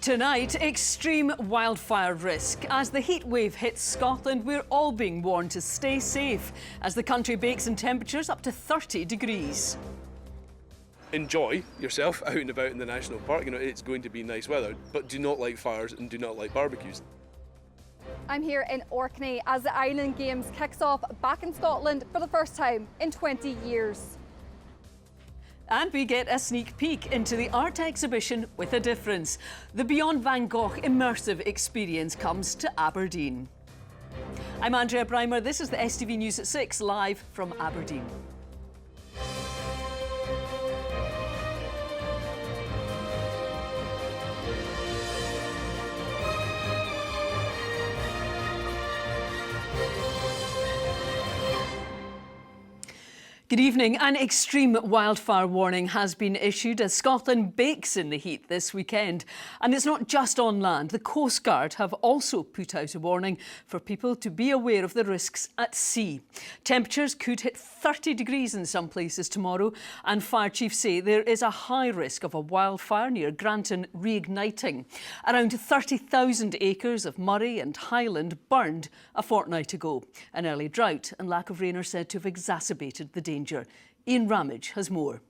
Tonight, extreme wildfire risk. As the heat wave hits Scotland, we're all being warned to stay safe as the country bakes in temperatures up to 30 degrees. Enjoy yourself out and about in the national park. You know, it's going to be nice weather, but do not light fires and do not light barbecues. I'm here in Orkney as the Island Games kicks off back in Scotland for the first time in 20 years. And we get a sneak peek into the art exhibition with a difference. The Beyond Van Gogh immersive experience comes to Aberdeen. I'm Andrea Breimer. This is the STV News at 6, live from Aberdeen. Good evening. An extreme wildfire warning has been issued as Scotland bakes in the heat this weekend. And it's not just on land. The Coast Guard have also put out a warning for people to be aware of the risks at sea. Temperatures could hit 30 degrees in some places tomorrow, and fire chiefs say there is a high risk of a wildfire near Granton reigniting. Around 30,000 acres of Moray and Highland burned a fortnight ago. An early drought and lack of rain are said to have exacerbated the danger. Ian Ramage has more.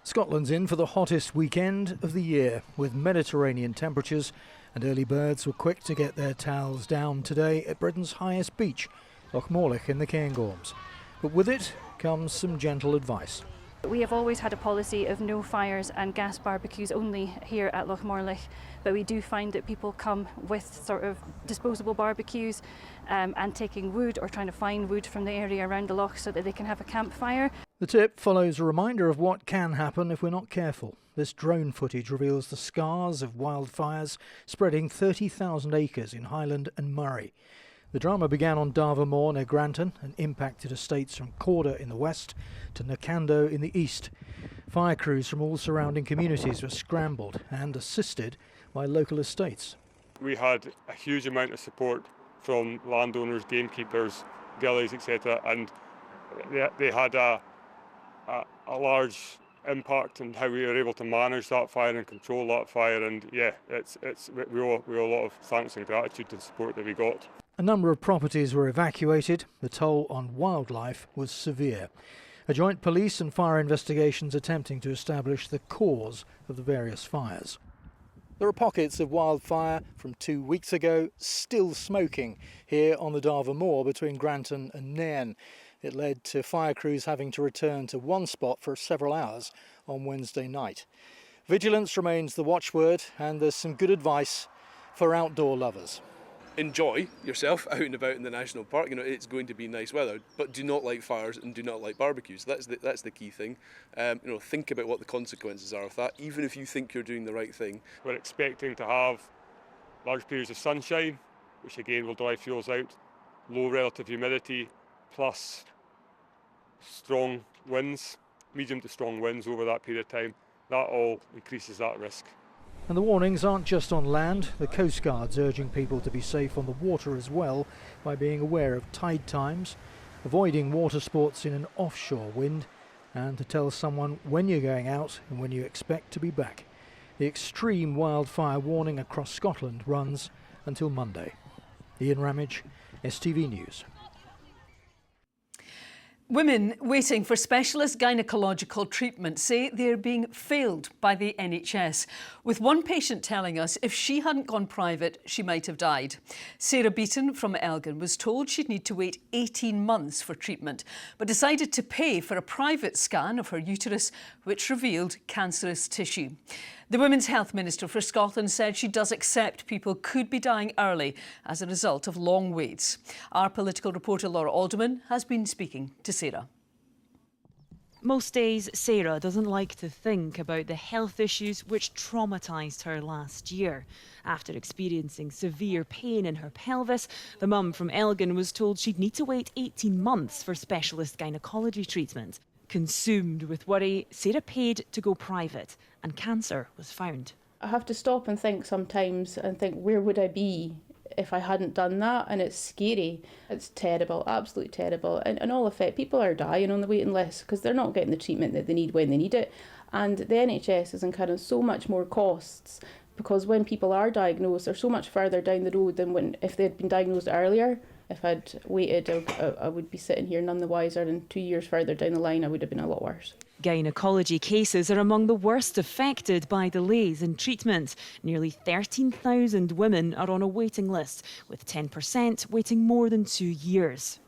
Scotland's in for the hottest weekend of the year with Mediterranean temperatures, and early birds were quick to get their towels down today at Britain's highest beach, Lochmorlich in the Cairngorms. But with it comes some gentle advice. We have always had a policy of no fires and gas barbecues only here at Lochmorlich, but we do find that people come with sort of disposable barbecues and taking wood or trying to find wood from the area around the loch so that they can have a campfire. The tip follows a reminder of what can happen if we're not careful. This drone footage reveals the scars of wildfires spreading 30,000 acres in Highland and Moray. The drama began on Darver Moor near Granton and impacted estates from Corder in the west to Nakando in the east. Fire crews from all surrounding communities were scrambled and assisted by local estates. We had a huge amount of support from landowners, gamekeepers, gillies, etc., and they had a large impact on how we were able to manage that fire and control that fire. And yeah, we owe a lot of thanks and gratitude and support that we got. A number of properties were evacuated. The toll on wildlife was severe. A joint police and fire investigations attempting to establish the cause of the various fires. There are pockets of wildfire from 2 weeks ago still smoking here on the Darver Moor between Granton and Nairn. It led to fire crews having to return to one spot for several hours on Wednesday night. Vigilance remains the watchword, and there's some good advice for outdoor lovers. Enjoy yourself out and about in the national park. You know, it's going to be nice weather, but do not light fires and do not light barbecues. That's the key thing. Think about what the consequences are of that, even if you think you're doing the right thing. We're expecting to have large periods of sunshine, which again will dry fuels out, low relative humidity, plus strong winds, medium to strong winds over that period of time. That all increases that risk. And the warnings aren't just on land. The Coast Guard's urging people to be safe on the water as well by being aware of tide times, avoiding water sports in an offshore wind, and to tell someone when you're going out and when you expect to be back. The extreme wildfire warning across Scotland runs until Monday. Ian Ramage, STV News. Women waiting for specialist gynaecological treatment say they're being failed by the NHS, with one patient telling us if she hadn't gone private, she might have died. Sarah Beaton from Elgin was told she'd need to wait 18 months for treatment, but decided to pay for a private scan of her uterus, which revealed cancerous tissue. The Women's Health Minister for Scotland said she does accept people could be dying early as a result of long waits. Our political reporter Laura Alderman has been speaking to Sarah. Most days, Sarah doesn't like to think about the health issues which traumatised her last year. After experiencing severe pain in her pelvis, the mum from Elgin was told she'd need to wait 18 months for specialist gynaecology treatment. Consumed with worry, Sarah paid to go private, and cancer was found. I have to stop and think sometimes and think, where would I be if I hadn't done that? And it's scary. It's terrible, absolutely terrible. And all effect, people are dying on the waiting list because they're not getting the treatment that they need when they need it. And the NHS is incurring so much more costs because when people are diagnosed, they're so much further down the road than if they'd been diagnosed earlier. If I'd waited, I would be sitting here none the wiser, and 2 years further down the line, I would have been a lot worse. Gynecology cases are among the worst affected by delays in treatment. Nearly 13,000 women are on a waiting list, with 10% waiting more than 2 years.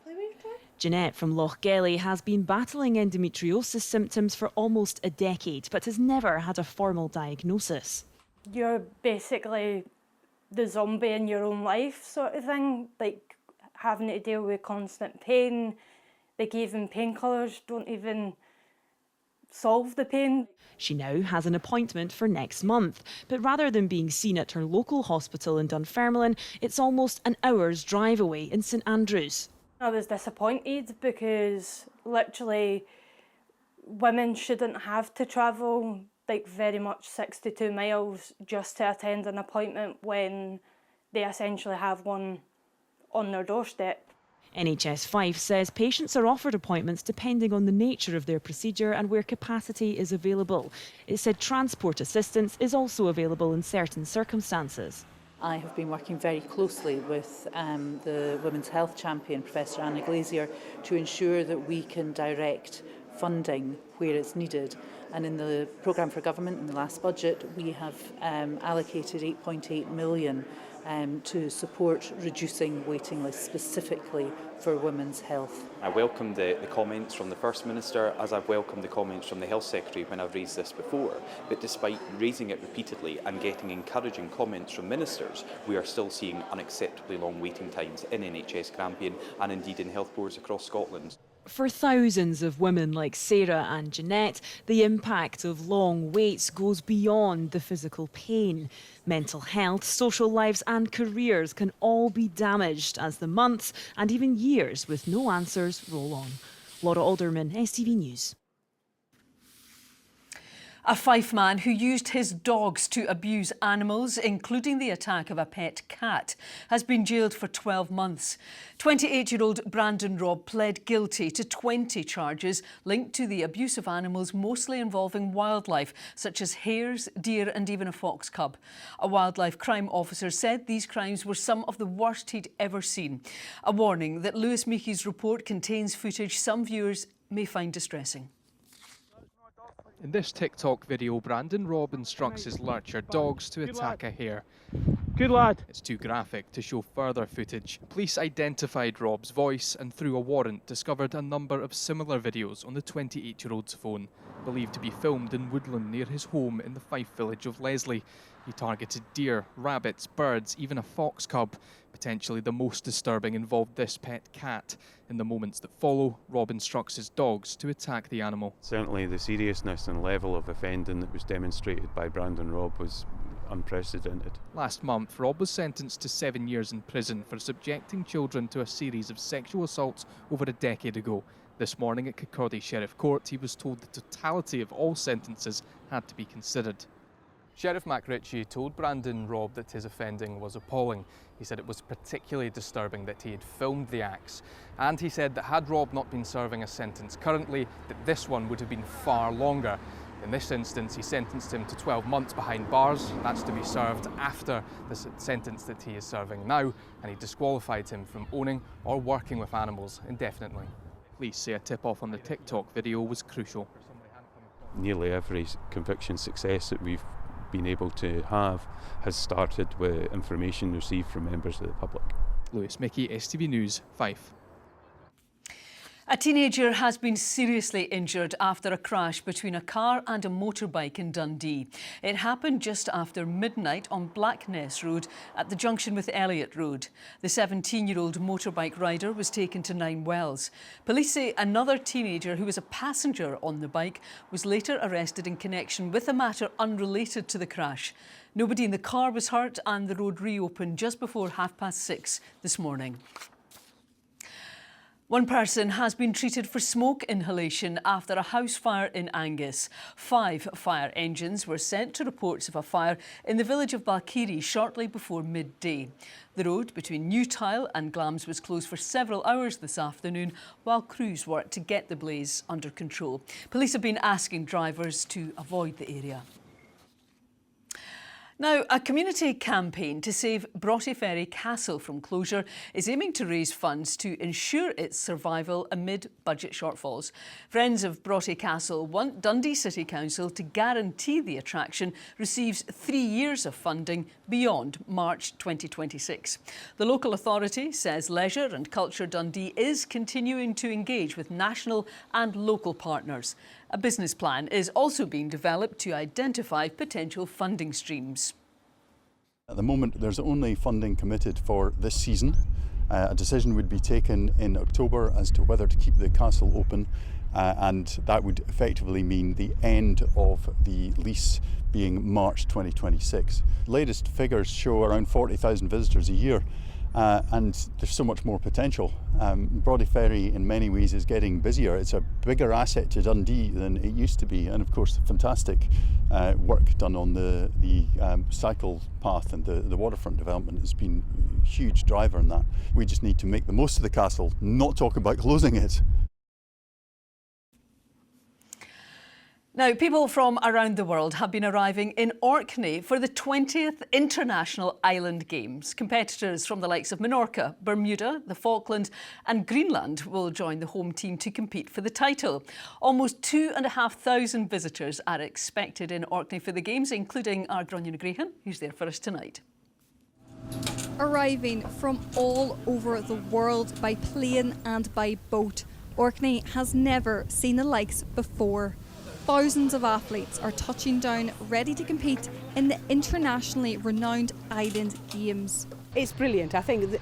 Jeanette from Lochgelly has been battling endometriosis symptoms for almost a decade, but has never had a formal diagnosis. You're basically the zombie in your own life sort of thing, like having to deal with constant pain. Like even painkillers don't even solve the pain. She now has an appointment for next month, but rather than being seen at her local hospital in Dunfermline, it's almost an hour's drive away in St Andrews. I was disappointed because literally women shouldn't have to travel like very much 62 miles just to attend an appointment when they essentially have one on their doorstep. NHS 5 says patients are offered appointments depending on the nature of their procedure and where capacity is available. It said transport assistance is also available in certain circumstances. I have been working very closely with the Women's Health Champion, Professor Anna Glazier, to ensure that we can direct funding where it's needed. And in the programme for government in the last budget, we have allocated 8.8 million to support reducing waiting lists specifically for women's health. I welcome the comments from the First Minister, as I've welcomed the comments from the Health Secretary when I've raised this before, but despite raising it repeatedly and getting encouraging comments from ministers, we are still seeing unacceptably long waiting times in NHS Grampian and indeed in health boards across Scotland. For thousands of women like Sarah and Jeanette, the impact of long waits goes beyond the physical pain. Mental health, social lives and careers can all be damaged as the months and even years with no answers roll on. Laura Alderman, STV News. A Fife man who used his dogs to abuse animals, including the attack of a pet cat, has been jailed for 12 months. 28-year-old Brandon Robb pled guilty to 20 charges linked to the abuse of animals, mostly involving wildlife, such as hares, deer and even a fox cub. A wildlife crime officer said these crimes were some of the worst he'd ever seen. A warning that Lewis Meekey's report contains footage some viewers may find distressing. In this TikTok video, Brandon Robb instructs his lurcher dogs to attack a hare. Good lad. It's too graphic to show further footage. Police identified Robb's voice and through a warrant discovered a number of similar videos on the 28-year-old's phone, believed to be filmed in woodland near his home in the Fife village of Leslie. He targeted deer, rabbits, birds, even a fox cub. Potentially the most disturbing involved this pet cat. In the moments that follow, Robb instructs his dogs to attack the animal. Certainly the seriousness and level of offending that was demonstrated by Brandon Robb was unprecedented. Last month, Robb was sentenced to 7 years in prison for subjecting children to a series of sexual assaults over a decade ago. This morning at Kirkcaldy Sheriff Court, he was told the totality of all sentences had to be considered. Sheriff Mac Ritchie told Brandon Robb that his offending was appalling. He said it was particularly disturbing that he had filmed the acts. And he said that had Robb not been serving a sentence currently, that this one would have been far longer. In this instance, he sentenced him to 12 months behind bars. That's to be served after the sentence that he is serving now, and he disqualified him from owning or working with animals indefinitely. Police say a tip-off on the TikTok video was crucial. Nearly every conviction success that we've been able to have has started with information received from members of the public. Lewis Mickey, STV News, Fife. A teenager has been seriously injured after a crash between a car and a motorbike in Dundee. It happened just after midnight on Blackness Road at the junction with Elliott Road. The 17-year-old motorbike rider was taken to Nine Wells. Police say another teenager who was a passenger on the bike was later arrested in connection with a matter unrelated to the crash. Nobody in the car was hurt and the road reopened just before 6:30 this morning. One person has been treated for smoke inhalation after a house fire in Angus. 5 fire engines were sent to reports of a fire in the village of Balkiri shortly before midday. The road between New Tile and Glams was closed for several hours this afternoon while crews worked to get the blaze under control. Police have been asking drivers to avoid the area. Now, a community campaign to save Broughty Ferry Castle from closure is aiming to raise funds to ensure its survival amid budget shortfalls. Friends of Broughty Castle want Dundee City Council to guarantee the attraction receives 3 years of funding beyond March 2026. The local authority says Leisure and Culture Dundee is continuing to engage with national and local partners. A business plan is also being developed to identify potential funding streams. At the moment, there's only funding committed for this season. A decision would be taken in October as to whether to keep the castle open, and that would effectively mean the end of the lease being March 2026. Latest figures show around 40,000 visitors a year. And there's so much more potential. Broughty Ferry in many ways is getting busier. It's a bigger asset to Dundee than it used to be, and of course fantastic work done on the cycle path and the waterfront development has been a huge driver in that. We just need to make the most of the castle, not talk about closing it. Now, people from around the world have been arriving in Orkney for the 20th International Island Games. Competitors from the likes of Menorca, Bermuda, the Falklands and Greenland will join the home team to compete for the title. Almost 2,500 visitors are expected in Orkney for the Games, including our Gráinne Grehan, who's there for us tonight. Arriving from all over the world by plane and by boat, Orkney has never seen the likes before. Thousands of athletes are touching down, ready to compete in the internationally renowned Island Games. It's brilliant. I think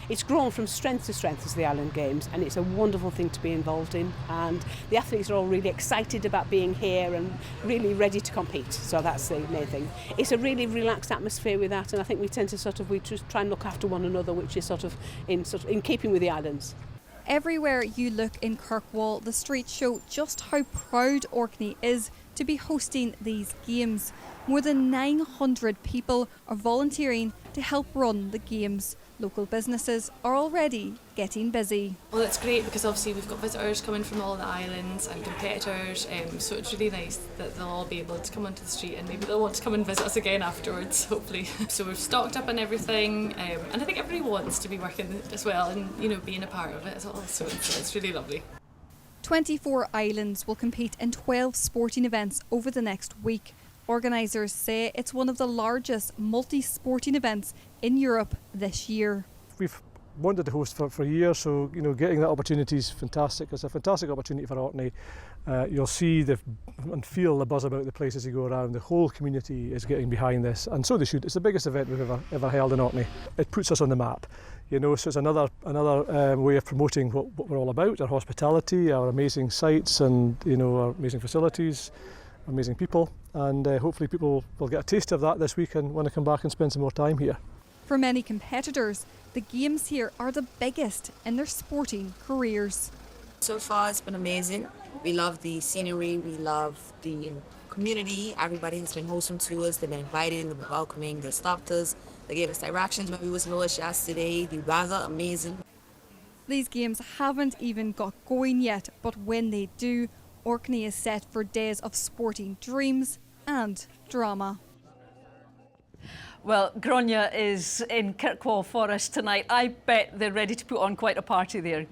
it's grown from strength to strength as the Island Games, and it's a wonderful thing to be involved in. And the athletes are all really excited about being here and really ready to compete. So that's the main thing. It's a really relaxed atmosphere with that, and I think we tend to we just try and look after one another, which is sort of in keeping with the islands. Everywhere you look in Kirkwall, the streets show just how proud Orkney is to be hosting these games. More than 900 people are volunteering to help run the games. Local businesses are already getting busy. Well, it's great because obviously we've got visitors coming from all the islands and competitors, so it's really nice that they'll all be able to come onto the street and maybe they'll want to come and visit us again afterwards, hopefully. So we've stocked up on everything, and I think everybody wants to be working as well and being a part of it as well, so it's really lovely. 24 islands will compete in 12 sporting events over the next week. Organisers say it's one of the largest multi-sporting events in Europe this year. We've wanted to host for years, so getting that opportunity is fantastic. It's a fantastic opportunity for Orkney. You'll see and feel the buzz about the place as you go around. The whole community is getting behind this, and so they should. It's the biggest event we've ever held in Orkney. It puts us on the map, so it's another way of promoting what we're all about: our hospitality, our amazing sites, and our amazing facilities, amazing people, and hopefully people will get a taste of that this week and want to come back and spend some more time here. For many competitors, the games here are the biggest in their sporting careers. So far it's been amazing. We love the scenery, we love the community. Everybody has been wholesome to us. They've been invited, they've been welcoming, they stopped us, they gave us directions when we was lost yesterday. The weather, amazing. These games haven't even got going yet, but when they do, Orkney is set for days of sporting dreams and drama. Well, Gráinne is in Kirkwall for us tonight. I bet they're ready to put on quite a party there.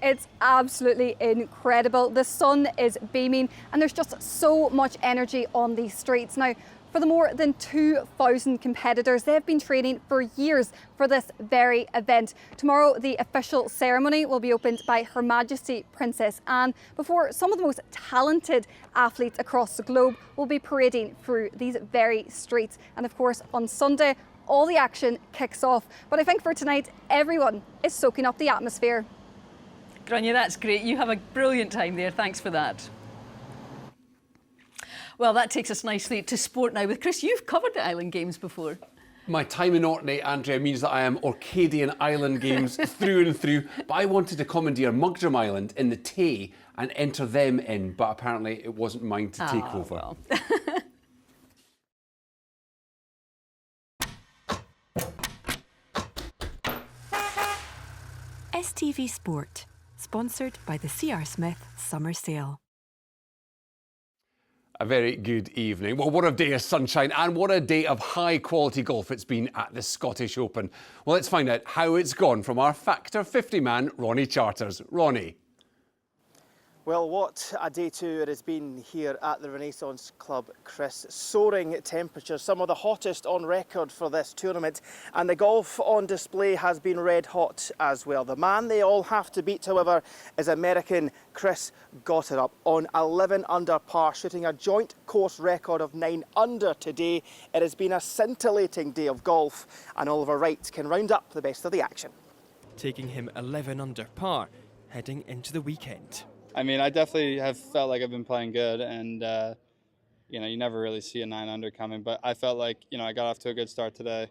It's absolutely incredible. The sun is beaming and there's just so much energy on these streets. Now, for the more than 2,000 competitors, they've been training for years for this very event. Tomorrow, the official ceremony will be opened by Her Majesty Princess Anne before some of the most talented athletes across the globe will be parading through these very streets. And of course, on Sunday, all the action kicks off. But I think for tonight, everyone is soaking up the atmosphere. Gráinne, that's great. You have a brilliant time there. Thanks for that. Well, that takes us nicely to sport now with Chris. You've covered the Island Games before. My time in Orkney, Andrea, means that I am Orcadian Island Games through and through, but I wanted to commandeer Mugdrum Island in the Tay and enter them in, but apparently it wasn't mine to take over. Well. STV Sport, sponsored by the C.R. Smith Summer Sale. A very good evening. Well, what a day of sunshine and what a day of high-quality golf it's been at the Scottish Open. Well, let's find out how it's gone from our Factor 50 man, Ronnie Charters. Ronnie. Well, what a day two it has been here at the Renaissance Club, Chris. Soaring temperatures, some of the hottest on record for this tournament, and the golf on display has been red hot as well. The man they all have to beat, however, is American Chris Gotterup on 11 under par, shooting a joint course record of 9 under today. It has been a scintillating day of golf, and Oliver Wright can round up the best of the action. Taking him 11 under par, heading into the weekend. I mean, I definitely have felt like I've been playing good, and you know, you never really see a 9 under coming, but I felt like, you know, I got off to a good start today.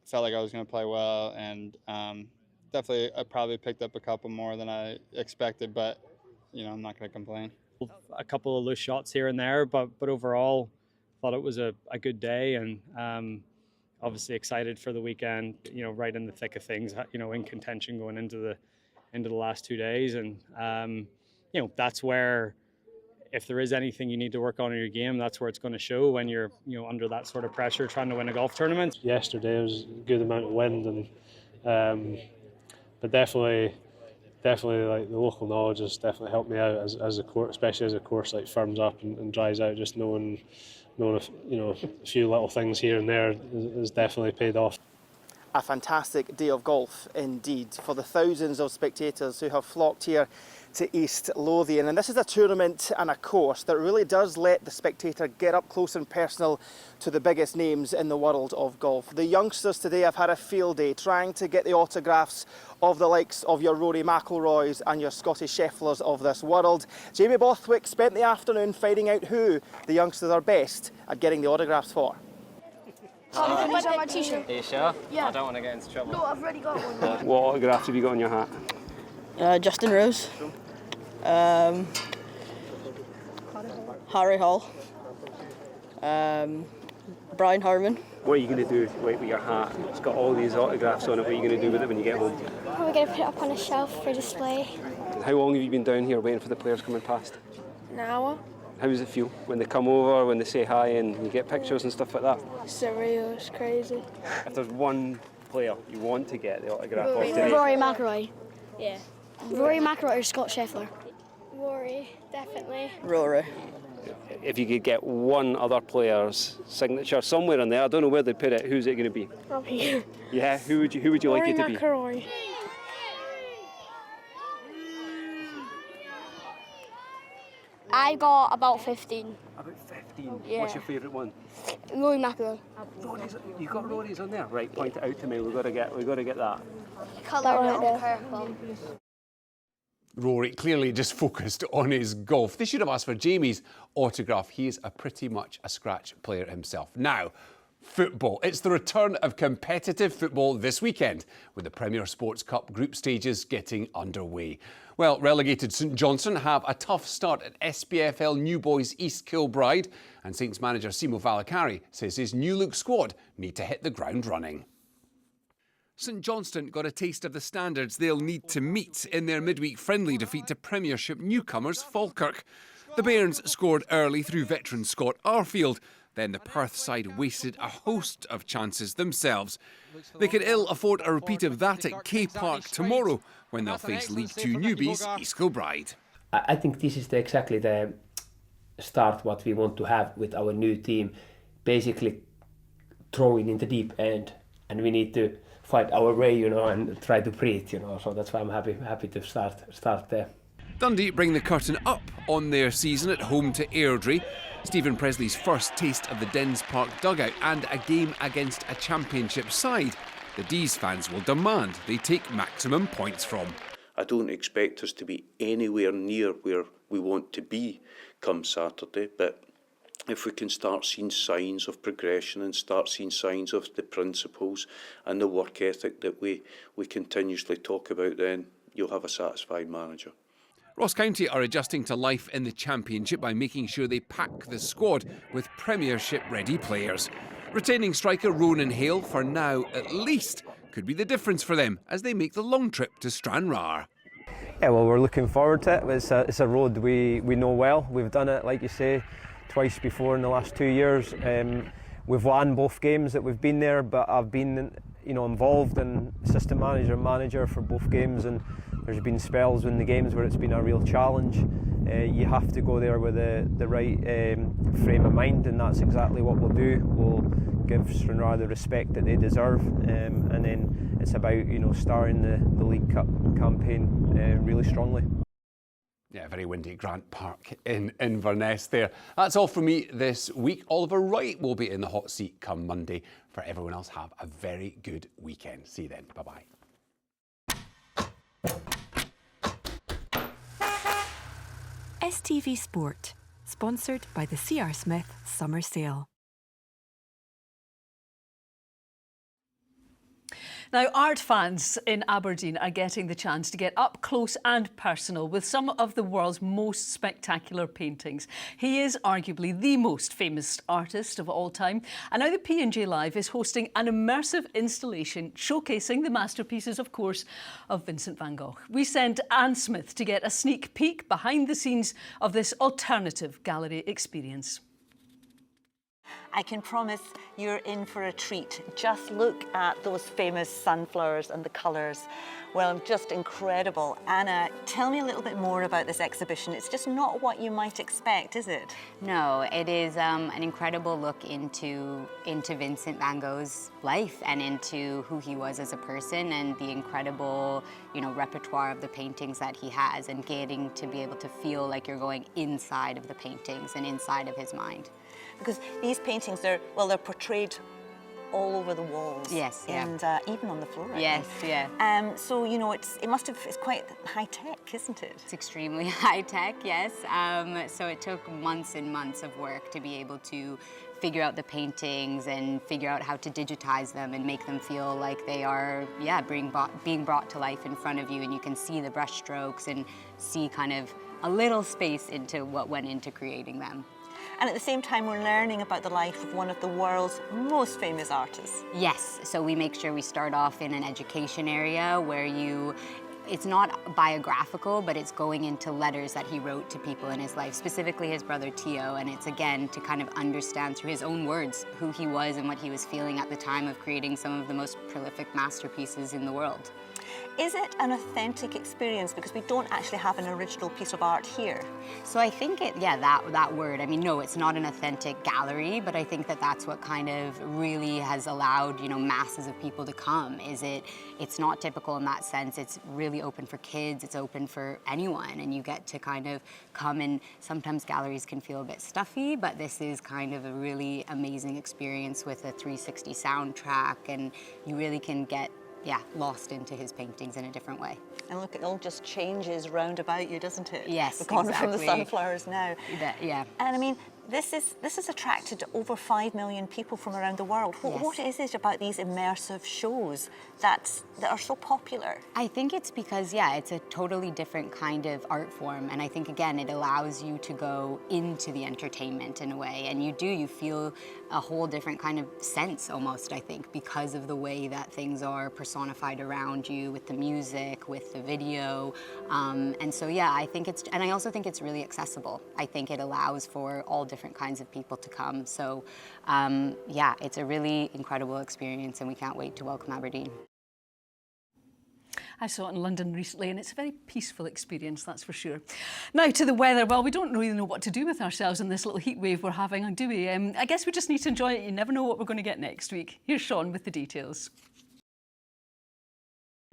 Felt like I was going to play well, and definitely I probably picked up a couple more than I expected, but you know, I'm not going to complain. A couple of loose shots here and there, but overall, thought it was a good day, and obviously excited for the weekend. You know, right in the thick of things. You know, in contention going into the last 2 days, and you know, that's where, if there is anything you need to work on in your game, that's where it's going to show when you're, you know, under that sort of pressure trying to win a golf tournament. Yesterday was a good amount of wind, and but definitely like the local knowledge has definitely helped me out as a course, especially as a course like firms up and dries out. Just knowing you know, a few little things here and there has definitely paid off. A fantastic day of golf indeed for the thousands of spectators who have flocked here to East Lothian. And this is a tournament and a course that really does let the spectator get up close and personal to the biggest names in the world of golf. The youngsters today have had a field day trying to get the autographs of the likes of your Rory McIlroys and your Scottish Schefflers of this world. Jamie Bothwick spent the afternoon finding out who the youngsters are best at getting the autographs for. Can I get my t-shirt? Are you sure? Yeah. I don't want to get into trouble. No, I've already got one. What autographs have you got on your hat? Justin Rose. Harry Hall. Brian Harman. What are you going to do with your hat? It's got all these autographs on it. What are you going to do with it when you get home? Probably going to put it up on a shelf for display. How long have you been down here waiting for the players coming past? An hour. How does it feel when they come over, when they say hi and you get pictures and stuff like that? Surreal, it's crazy. If there's one player you want to get the autograph of today... Rory McIlroy. Yeah. Rory McIlroy or Scott Scheffler? Rory, definitely. Rory. If you could get one other player's signature somewhere in there, I don't know where they'd put it, who's it going to be? Robbie. Yeah, who would you like it to be? Rory McIlroy. I got about 15. About 15? Yeah. What's your favourite one? Rory McIlroy. You got Rory's on there? Right, point it out to me, we've got to get that. Colour right purple. Rory clearly just focused on his golf. They should have asked for Jamie's autograph. He is pretty much a scratch player himself. Now, football. It's the return of competitive football this weekend, with the Premier Sports Cup group stages getting underway. Well, relegated St Johnstone have a tough start at SPFL New Boys East Kilbride, and Saints manager Simo Valakari says his new look squad need to hit the ground running. St Johnstone got a taste of the standards they'll need to meet in their midweek friendly defeat to Premiership newcomers Falkirk. The Bairns scored early through veteran Scott Arfield. Then the Perth side wasted a host of chances themselves. They could ill afford a repeat of that at K Park tomorrow when they'll face League 2 newbies East Kilbride. I think this is exactly the start what we want to have with our new team. Basically throwing in the deep end, and we need to find our way, you know, and try to breathe, you know. So that's why I'm happy to start there. Dundee bring the curtain up on their season at home to Airdrie. Stephen Presley's first taste of the Dens Park dugout and a game against a championship side the D's fans will demand they take maximum points from. I don't expect us to be anywhere near where we want to be come Saturday, but if we can start seeing signs of progression and start seeing signs of the principles and the work ethic that we continuously talk about, then you'll have a satisfied manager. Ross County are adjusting to life in the Championship by making sure they pack the squad with Premiership-ready players. Retaining striker Ronan Hale, for now at least, could be the difference for them as they make the long trip to Stranraer. Yeah, well, we're looking forward to it. It's a road we know well. We've done it, like you say, twice before in the last 2 years. We've won both games that we've been there, but I've been involved in assistant manager for both games, and there's been spells in the games where it's been a real challenge. You have to go there with the right frame of mind, and that's exactly what we'll do. We'll give Stranraer the respect that they deserve, and then it's about starting the League Cup campaign really strongly. Yeah, very windy Grant Park in Inverness there. That's all from me this week. Oliver Wright will be in the hot seat come Monday. For everyone else, have a very good weekend. See you then. Bye-bye. STV Sport, sponsored by the C.R. Smith Summer Sale. Now, art fans in Aberdeen are getting the chance to get up close and personal with some of the world's most spectacular paintings. He is arguably the most famous artist of all time. And now the P&J Live is hosting an immersive installation showcasing the masterpieces, of course, of Vincent van Gogh. We sent Anne Smith to get a sneak peek behind the scenes of this alternative gallery experience. I can promise you're in for a treat. Just look at those famous sunflowers and the colours. Well, just incredible. Anna, tell me a little bit more about this exhibition. It's just not what you might expect, is it? No, it is an incredible look into Vincent van Gogh's life and into who he was as a person and the incredible, repertoire of the paintings that he has, and getting to be able to feel like you're going inside of the paintings and inside of his mind. Because these paintings, they're portrayed all over the walls. Yes, yeah. And even on the floor, I yes, think. Yeah. So, it's quite high tech, isn't it? It's extremely high tech, yes. So it took months and months of work to be able to figure out the paintings and figure out how to digitize them and make them feel like they are, being brought to life in front of you, and you can see the brush strokes and see kind of a little space into what went into creating them. And at the same time, we're learning about the life of one of the world's most famous artists. Yes, so we make sure we start off in an education area where it's not biographical, but it's going into letters that he wrote to people in his life, specifically his brother Theo, and it's again to kind of understand through his own words who he was and what he was feeling at the time of creating some of the most prolific masterpieces in the world. Is it an authentic experience? Because we don't actually have an original piece of art here. So I think that word, I mean, no, it's not an authentic gallery, but I think that's what kind of really has allowed, masses of people to come. It's not typical in that sense. It's really open for kids, it's open for anyone, and you get to kind of come, and sometimes galleries can feel a bit stuffy, but this is kind of a really amazing experience with a 360 soundtrack, and you really can get lost into his paintings in a different way. And look, it all just changes round about you, doesn't it? Yes, We've gone exactly. from the sunflowers now. Yeah. And I mean, this has attracted over 5 million people from around the world. What is it about these immersive shows that are so popular? I think it's because, it's a totally different kind of art form. And I think, again, it allows you to go into the entertainment in a way. And you feel a whole different kind of sense almost, I think, because of the way that things are personified around you with the music, with the video. And so, I think and I also think it's really accessible. I think it allows for all different kinds of people to come. So, it's a really incredible experience, and we can't wait to welcome Aberdeen. I saw it in London recently, and it's a very peaceful experience, that's for sure. Now to the weather. Well, we don't really know what to do with ourselves in this little heat wave we're having, do we? I guess we just need to enjoy it. You never know what we're going to get next week. Here's Sean with the details.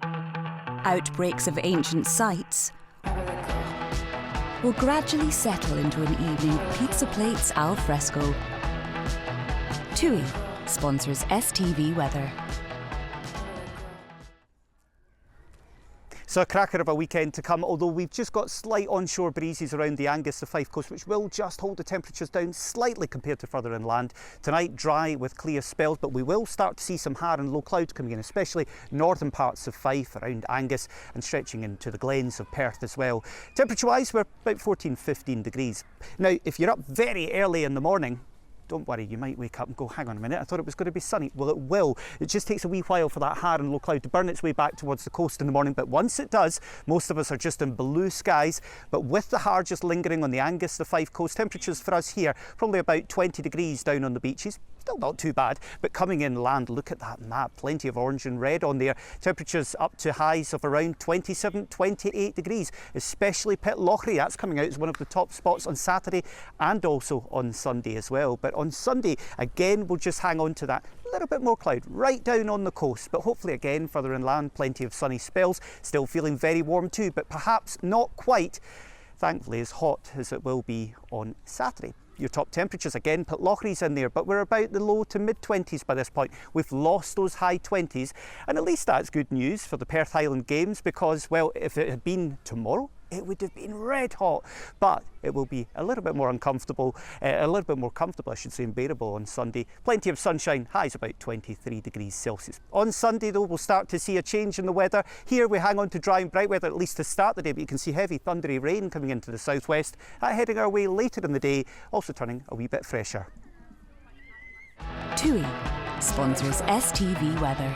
Outbreaks of ancient sites will gradually settle into an evening of pizza plates al fresco. TUI sponsors STV weather. So a cracker of a weekend to come, although we've just got slight onshore breezes around the Angus, the Fife coast, which will just hold the temperatures down slightly compared to further inland. Tonight, dry with clear spells, but we will start to see some high and low clouds coming in, especially northern parts of Fife, around Angus, and stretching into the glens of Perth as well. Temperature-wise, we're about 14-15 degrees. Now, if you're up very early in the morning, don't worry, you might wake up and go, hang on a minute, I thought it was going to be sunny. Well, it will. It just takes a wee while for that high and low cloud to burn its way back towards the coast in the morning. But once it does, most of us are just in blue skies. But with the hard just lingering on the Angus, the Fife coast, temperatures for us here, probably about 20 degrees down on the beaches. Still not too bad, but coming inland, look at that map, plenty of orange and red on there. Temperatures up to highs of around 27, 28 degrees, especially Pitlochry. That's coming out as one of the top spots on Saturday and also on Sunday as well. But on Sunday, again, we'll just hang on to that little bit more cloud right down on the coast, but hopefully again further inland, plenty of sunny spells. Still feeling very warm too, but perhaps not quite, thankfully, as hot as it will be on Saturday. Your top temperatures again, Pitlochry's in there, but we're about the low to mid 20s by this point. We've lost those high 20s, and at least that's good news for the Perth Highland Games because, well, if it had been tomorrow, it would have been red hot, but it will be a little bit more uncomfortable, I should say, and bearable on Sunday. Plenty of sunshine, highs about 23 degrees Celsius. On Sunday though, we'll start to see a change in the weather. Here we hang on to dry and bright weather at least to start the day, but you can see heavy thundery rain coming into the southwest, heading our way later in the day, also turning a wee bit fresher. TUI sponsors STV Weather.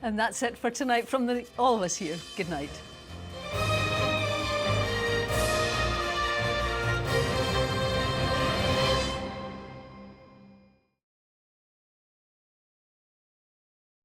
And that's it for tonight from all of us here. Good night.